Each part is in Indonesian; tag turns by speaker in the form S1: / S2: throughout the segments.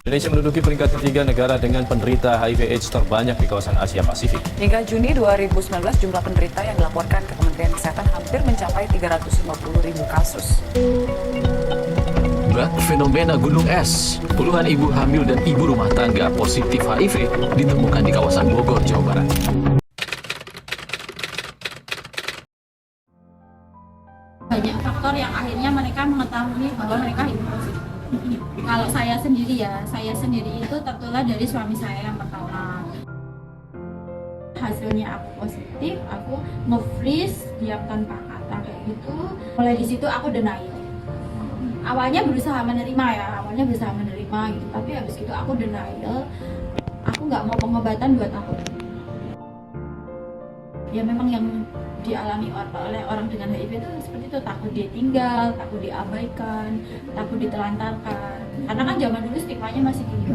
S1: Indonesia menduduki peringkat ketiga negara dengan penderita HIV/AIDS terbanyak di kawasan Asia Pasifik.
S2: Hingga Juni 2019, jumlah penderita yang dilaporkan ke Kementerian Kesehatan hampir mencapai 350.000 kasus.
S3: Bak fenomena gunung es, puluhan ibu hamil dan ibu rumah tangga positif HIV ditemukan di kawasan Bogor, Jawa Barat.
S4: Banyak faktor yang akhirnya mereka mengetahui bahwa mereka HIV positif. Kalau saya sendiri itu tertular dari suami saya yang pertama. Hasilnya aku positif, aku nge-freeze, diam tanpa kata kayak gitu. Mulai di situ aku denial. Awalnya berusaha menerima gitu, tapi habis itu aku denial. Aku nggak mau pengobatan buat aku. Ya memang yang dialami oleh orang dengan HIV itu seperti itu, takut dia tinggal, takut diabaikan, takut ditelantarkan. Karena kan zaman dulu stigmanya masih tinggi.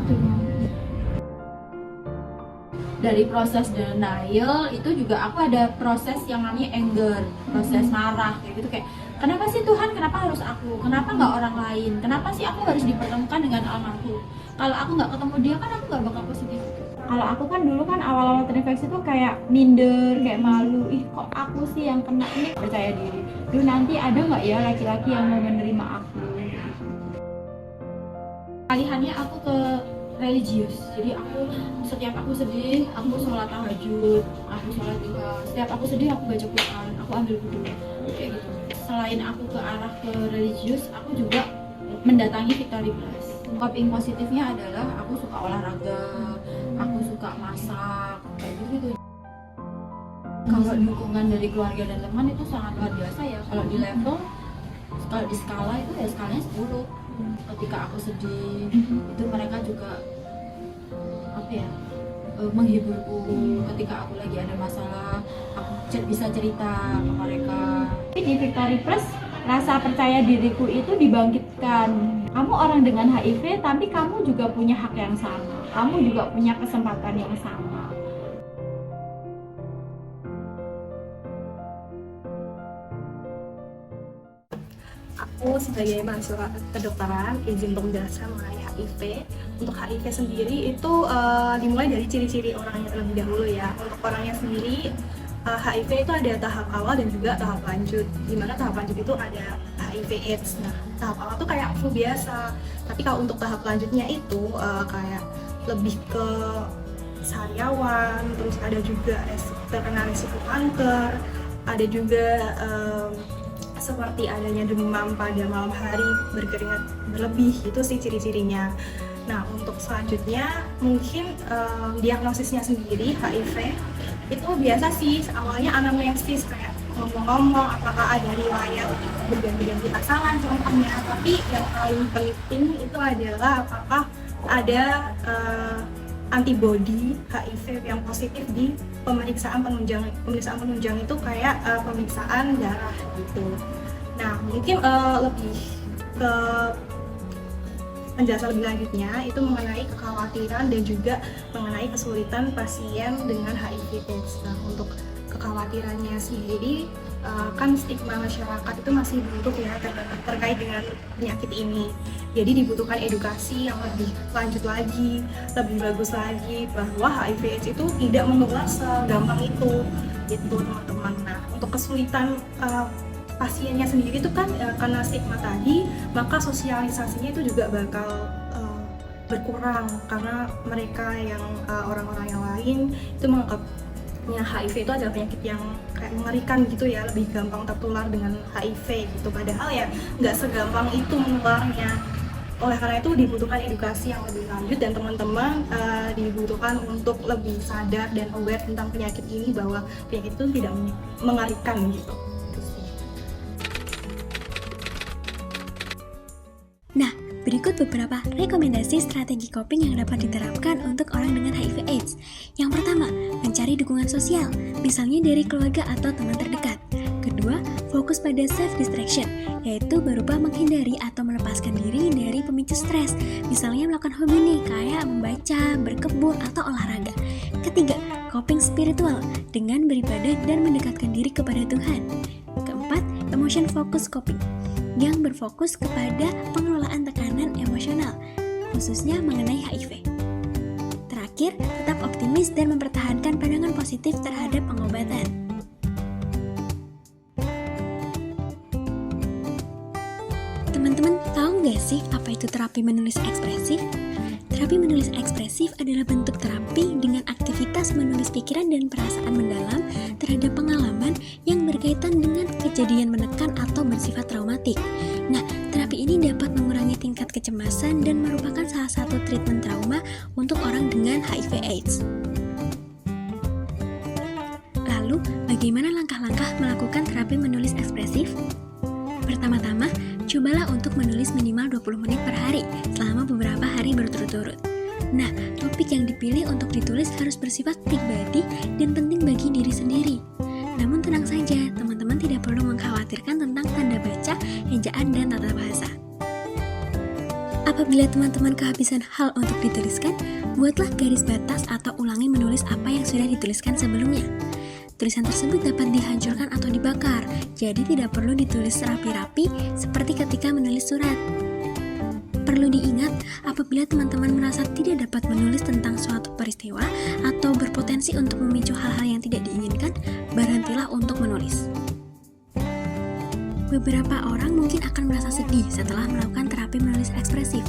S4: Dari proses denial itu juga aku ada proses yang namanya anger, proses marah kayak gitu, kayak kenapa sih Tuhan, kenapa harus aku, kenapa nggak orang lain, kenapa sih aku harus dipertemukan dengan anakku, kalau aku nggak ketemu dia kan aku nggak bakal positif. Kalau aku kan dulu kan awal-awal terinfeksi tuh kayak minder, kayak malu, ih kok aku sih yang kena ini, percaya diri. Duh nanti ada nggak ya laki-laki yang mau menerima aku? Alihannya aku ke religius, jadi setiap aku sedih, aku sholat tahajud, aku sholat duha. Setiap aku sedih aku baca Quran, aku ambil wudhu, kayak gitu. Selain aku ke arah ke religius, aku juga mendatangi Victory Plus. Coping positifnya adalah aku suka olahraga, aku suka masak, kayak gitu. Kalau dukungan dari keluarga dan teman itu sangat luar biasa ya. Kalau di level, kalau di skala itu ya skalanya 10. Ketika aku sedih, itu mereka juga menghiburku. Ketika aku lagi ada masalah, aku bisa cerita ke mereka. Di Victory Plus, rasa percaya diriku itu dibangkitkan. Kamu orang dengan HIV, tapi kamu juga punya hak yang sama. Kamu juga punya kesempatan yang sama.
S5: Aku sebagai mahasiswa kedokteran izin untuk menjelaskan mengenai HIV. Untuk HIV sendiri itu dimulai dari ciri-ciri orangnya terlebih dahulu ya. Untuk orangnya sendiri HIV itu ada tahap awal dan juga tahap lanjut. Dimana tahap lanjut itu ada HIV/AIDS. Nah, tahap awal tuh kayak flu biasa. Tapi kalau untuk tahap lanjutnya itu kayak lebih ke sariawan, terus ada juga terkena risiko kanker, ada juga seperti adanya demam pada malam hari, berkeringat berlebih, itu sih ciri-cirinya. Nah, untuk selanjutnya mungkin diagnosisnya sendiri HIV itu biasa sih awalnya anamnesis, kayak ngomong-ngomong apakah ada riwayat berganti-ganti pasangan contohnya, tapi yang paling penting itu adalah apakah ada antibodi HIV yang positif di pemeriksaan penunjang. Pemeriksaan penunjang itu kayak pemeriksaan darah gitu. Nah, mungkin lebih ke penjelasan lebih lanjutnya itu mengenai kekhawatiran dan juga mengenai kesulitan pasien dengan HIV/AIDS. Nah, untuk kekhawatirannya sendiri kan stigma masyarakat itu masih bentuk ya terkait dengan penyakit ini. Jadi dibutuhkan edukasi yang lebih lanjut lagi, lebih bagus lagi bahwa HIV/AIDS itu tidak menular segampang itu, gitu teman-teman. Nah, untuk kesulitan pasiennya sendiri itu kan karena stigma tadi, maka sosialisasinya itu juga bakal berkurang karena mereka yang orang-orang yang lain itu menganggapnya HIV itu adalah penyakit yang kayak mengerikan gitu ya, lebih gampang tertular dengan HIV gitu, padahal ya nggak segampang itu menularnya. Oleh karena itu dibutuhkan edukasi yang lebih lanjut dan teman-teman dibutuhkan untuk lebih sadar dan aware tentang penyakit ini, bahwa penyakit itu tidak mengerikan gitu.
S6: Nah, berikut beberapa rekomendasi strategi coping yang dapat diterapkan untuk orang dengan HIV/AIDS. Yang pertama, mencari dukungan sosial, misalnya dari keluarga atau teman terdekat. Kedua, fokus pada self-distraction, yaitu berupa menghindari atau melepaskan diri dari pemicu stres, misalnya melakukan hobi nih, kayak membaca, berkebun, atau olahraga. Ketiga, coping spiritual, dengan beribadah dan mendekatkan diri kepada Tuhan. Keempat, emotion focus coping, yang berfokus kepada pengelolaan tekanan emosional. khususnya mengenai HIV. Terakhir, tetap optimis dan mempertahankan pandangan positif terhadap pengobatan. Teman-teman tahu nggak sih apa itu terapi menulis ekspresif? Terapi menulis ekspresif adalah bentuk terapi dengan aktivitas menulis pikiran dan perasaan mendalam terhadap pengalaman yang berkaitan dengan kejadian menekan atau bersifat traumatik. Nah, terapi ini dapat mengurangi tingkat kecemasan dan merupakan salah satu treatment trauma untuk orang dengan HIV/AIDS. Lalu, bagaimana langkah-langkah melakukan terapi menulis ekspresif? Pertama-tama, cobalah untuk menulis minimal 20 menit per hari selama beberapa hari berturut-turut. Nah, topik yang dipilih untuk ditulis harus bersifat pribadi dan penting bagi diri sendiri. Namun tenang saja, teman-teman tidak perlu mengkhawatirkan tentang tanda baca, ejaan, dan tata bahasa. Apabila teman-teman kehabisan hal untuk dituliskan, buatlah garis batas atau ulangi menulis apa yang sudah dituliskan sebelumnya. Tulisan tersebut dapat dihancurkan atau dibakar, jadi tidak perlu ditulis rapi-rapi seperti ketika menulis surat. Perlu diingat, apabila teman-teman merasa tidak dapat menulis tentang suatu peristiwa atau berpotensi untuk memicu hal-hal yang tidak diinginkan, berhentilah untuk menulis. Beberapa orang mungkin akan merasa sedih setelah melakukan terapi menulis ekspresif,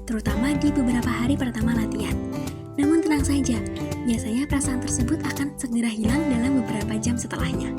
S6: terutama di beberapa hari pertama latihan. Namun tenang saja, biasanya perasaan tersebut akan segera hilang dalam beberapa jam setelahnya.